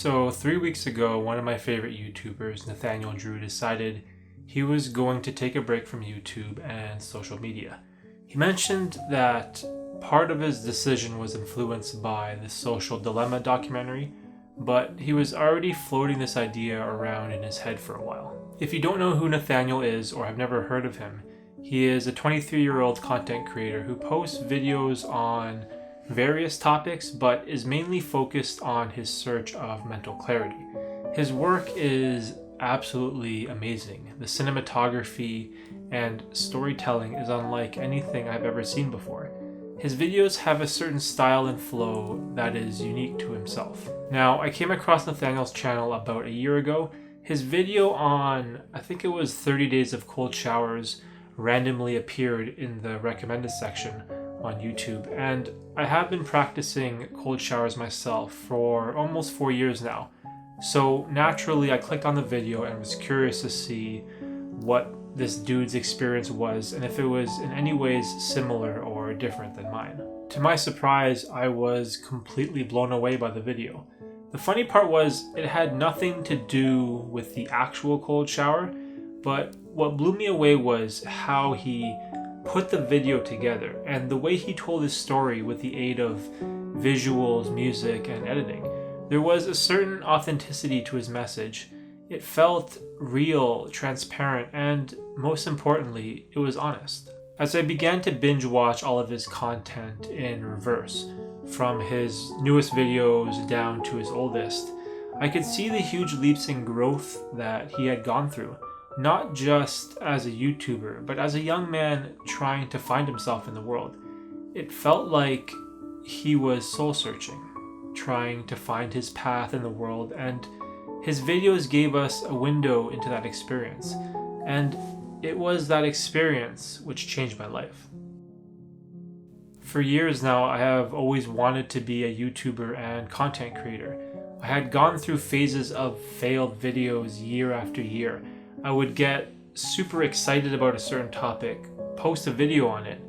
So 3 weeks ago, one of my favorite YouTubers, Nathaniel Drew, decided he was going to take a break from YouTube and social media. He mentioned that part of his decision was influenced by the Social Dilemma documentary, but he was already floating this idea around in his head for a while. If you don't know who Nathaniel is or have never heard of him, he is a 23-year-old content creator who posts videos on various topics, but is mainly focused on his search of mental clarity. His work is absolutely amazing. The cinematography and storytelling is unlike anything I've ever seen before. His videos have a certain style and flow that is unique to himself. Now, I came across Nathaniel's channel about a year ago. His video on, I think it was 30 days of cold showers, randomly appeared in the recommended section on YouTube, and I have been practicing cold showers myself for almost 4 years now. So naturally I clicked on the video and was curious to see what this dude's experience was and if it was in any ways similar or different than mine. To my surprise, I was completely blown away by the video. The funny part was it had nothing to do with the actual cold shower, but what blew me away was how he put the video together and the way he told his story with the aid of visuals, music, and editing. There was a certain authenticity to his message. It felt real, transparent, and most importantly, it was honest. As I began to binge watch all of his content in reverse, from his newest videos down to his oldest, I could see the huge leaps in growth that he had gone through. Not just as a YouTuber, but as a young man trying to find himself in the world. It felt like he was soul searching, trying to find his path in the world, and his videos gave us a window into that experience. And it was that experience which changed my life. For years now, I have always wanted to be a YouTuber and content creator. I had gone through phases of failed videos year after year. I would get super excited about a certain topic, post a video on it,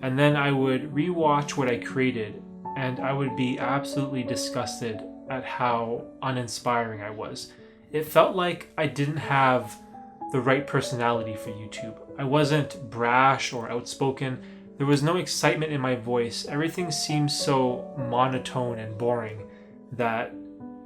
and then I would rewatch what I created, and I would be absolutely disgusted at how uninspiring I was. It felt like I didn't have the right personality for YouTube. I wasn't brash or outspoken. There was no excitement in my voice. Everything seemed so monotone and boring that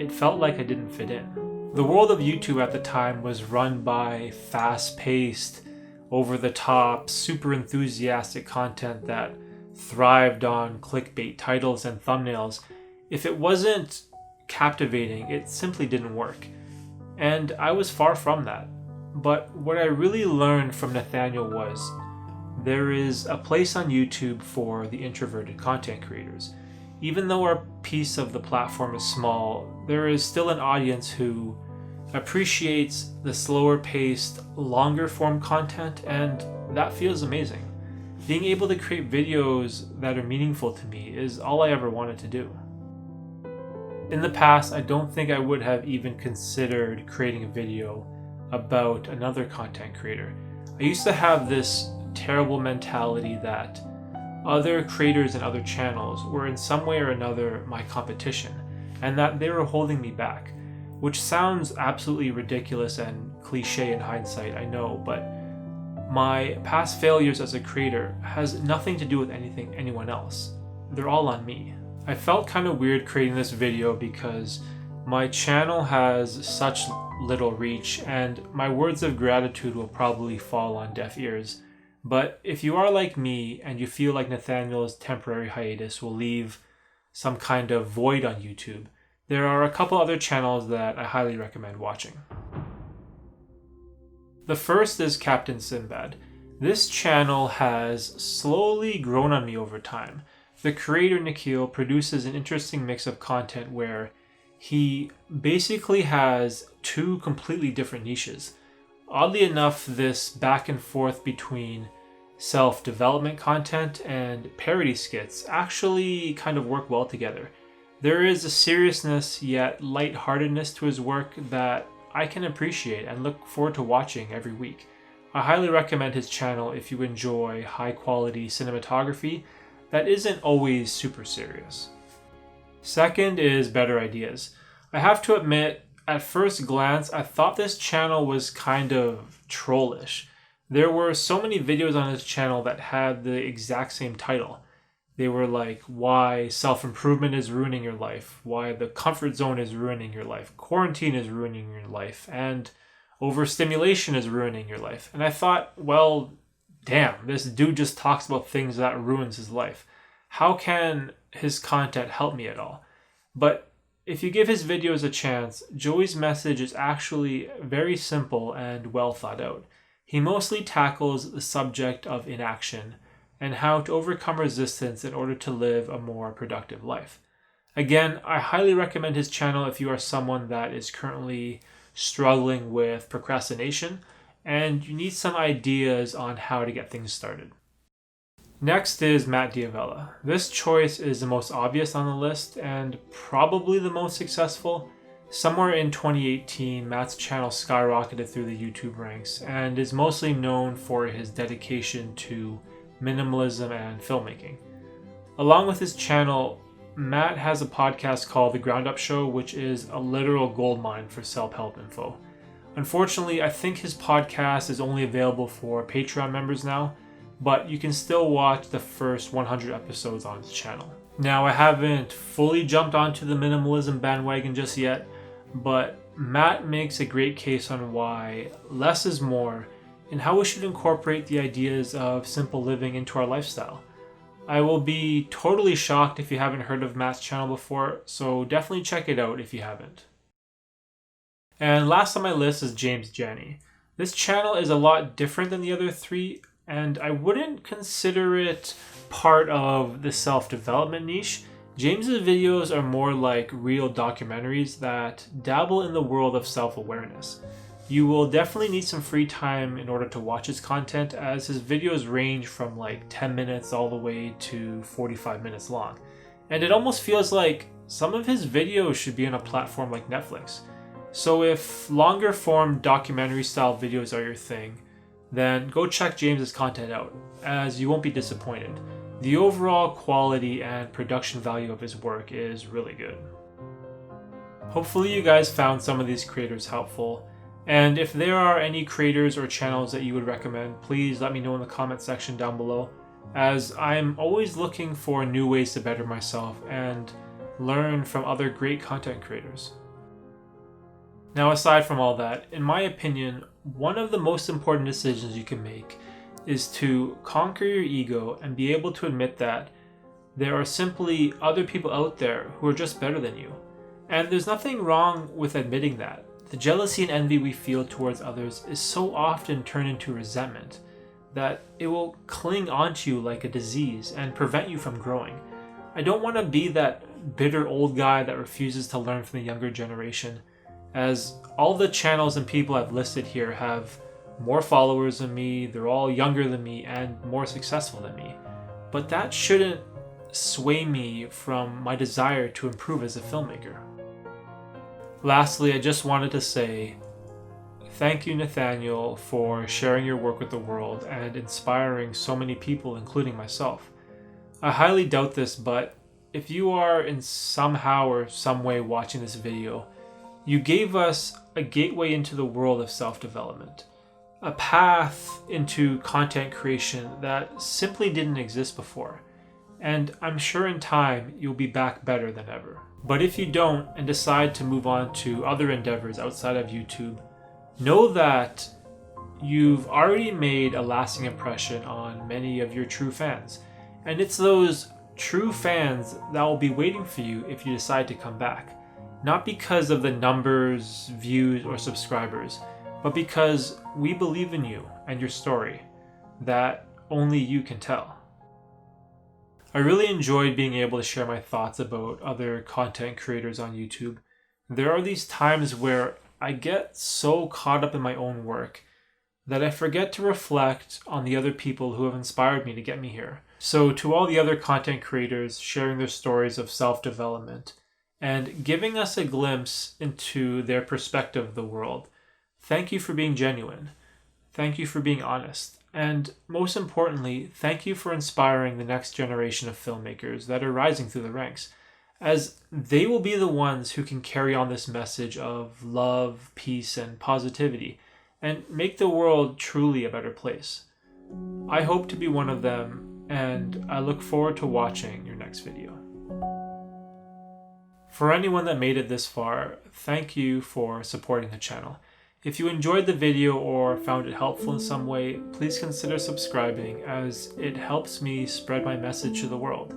it felt like I didn't fit in. The world of YouTube at the time was run by fast-paced, over-the-top, super enthusiastic content that thrived on clickbait titles and thumbnails. If it wasn't captivating, it simply didn't work. And I was far from that. But what I really learned from Nathaniel was there is a place on YouTube for the introverted content creators. Even though our piece of the platform is small, there is still an audience who appreciates the slower paced, longer form content, and that feels amazing. Being able to create videos that are meaningful to me is all I ever wanted to do. In the past, I don't think I would have even considered creating a video about another content creator. I used to have this terrible mentality that other creators and other channels were in some way or another my competition, and that they were holding me back, which sounds absolutely ridiculous and cliche in hindsight, I know, but my past failures as a creator has nothing to do with anyone else. They're all on me. I felt kind of weird creating this video because my channel has such little reach, and my words of gratitude will probably fall on deaf ears. But if you are like me and you feel like Nathaniel's temporary hiatus will leave some kind of void on YouTube, there are a couple other channels that I highly recommend watching. The first is Captain Sinbad. This channel has slowly grown on me over time. The creator, Nikhil, produces an interesting mix of content where he basically has two completely different niches. Oddly enough, this back and forth between self-development content and parody skits actually kind of work well together. There is a seriousness yet lightheartedness to his work that I can appreciate and look forward to watching every week. I highly recommend his channel if you enjoy high-quality cinematography that isn't always super serious. Second is Better Ideas. I have to admit, at first glance, I thought this channel was kind of trollish. There were so many videos on his channel that had the exact same title. They were like, why self-improvement is ruining your life, why the comfort zone is ruining your life, quarantine is ruining your life, and overstimulation is ruining your life. And I thought, well, damn, this dude just talks about things that ruins his life. How can his content help me at all? But if you give his videos a chance, Joey's message is actually very simple and well thought out. He mostly tackles the subject of inaction and how to overcome resistance in order to live a more productive life. Again, I highly recommend his channel if you are someone that is currently struggling with procrastination and you need some ideas on how to get things started. Next is Matt D'Avella. This choice is the most obvious on the list and probably the most successful. Somewhere in 2018, Matt's channel skyrocketed through the YouTube ranks and is mostly known for his dedication to minimalism and filmmaking. Along with his channel, Matt has a podcast called The Ground Up Show, which is a literal goldmine for self-help info. Unfortunately, I think his podcast is only available for Patreon members now, but you can still watch the first 100 episodes on his channel. Now, I haven't fully jumped onto the minimalism bandwagon just yet, but Matt makes a great case on why less is more and how we should incorporate the ideas of simple living into our lifestyle. I will be totally shocked if you haven't heard of Matt's channel before, so definitely check it out if you haven't. And last on my list is James Jani. This channel is a lot different than the other three, and I wouldn't consider it part of the self-development niche. James's videos are more like real documentaries that dabble in the world of self-awareness. You will definitely need some free time in order to watch his content, as his videos range from like 10 minutes all the way to 45 minutes long. And it almost feels like some of his videos should be on a platform like Netflix. So if longer form documentary style videos are your thing, then go check James's content out, as you won't be disappointed. The overall quality and production value of his work is really good. Hopefully you guys found some of these creators helpful, and if there are any creators or channels that you would recommend, please let me know in the comment section down below, as I'm always looking for new ways to better myself and learn from other great content creators. Now, aside from all that, in my opinion, one of the most important decisions you can make is to conquer your ego and be able to admit that there are simply other people out there who are just better than you. And there's nothing wrong with admitting that. The jealousy and envy we feel towards others is so often turned into resentment that it will cling onto you like a disease and prevent you from growing. I don't want to be that bitter old guy that refuses to learn from the younger generation, as all the channels and people I've listed here have more followers than me, they're all younger than me, and more successful than me. But that shouldn't sway me from my desire to improve as a filmmaker. Lastly, I just wanted to say thank you, Nathaniel, for sharing your work with the world and inspiring so many people, including myself. I highly doubt this, but if you are in somehow or some way watching this video, you gave us a gateway into the world of self-development, a path into content creation that simply didn't exist before. And I'm sure in time you'll be back better than ever. But if you don't and decide to move on to other endeavors outside of YouTube, know that you've already made a lasting impression on many of your true fans. And it's those true fans that will be waiting for you if you decide to come back. Not because of the numbers, views, or subscribers, but because we believe in you and your story that only you can tell. I really enjoyed being able to share my thoughts about other content creators on YouTube. There are these times where I get so caught up in my own work that I forget to reflect on the other people who have inspired me to get me here. So to all the other content creators sharing their stories of self-development and giving us a glimpse into their perspective of the world, thank you for being genuine. Thank you for being honest. And most importantly, thank you for inspiring the next generation of filmmakers that are rising through the ranks. as they will be the ones who can carry on this message of love, peace, and positivity, and make the world truly a better place. I hope to be one of them, and I look forward to watching your next video. For anyone that made it this far, thank you for supporting the channel. If you enjoyed the video or found it helpful in some way, please consider subscribing, as it helps me spread my message to the world.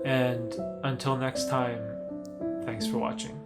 And until next time, thanks for watching.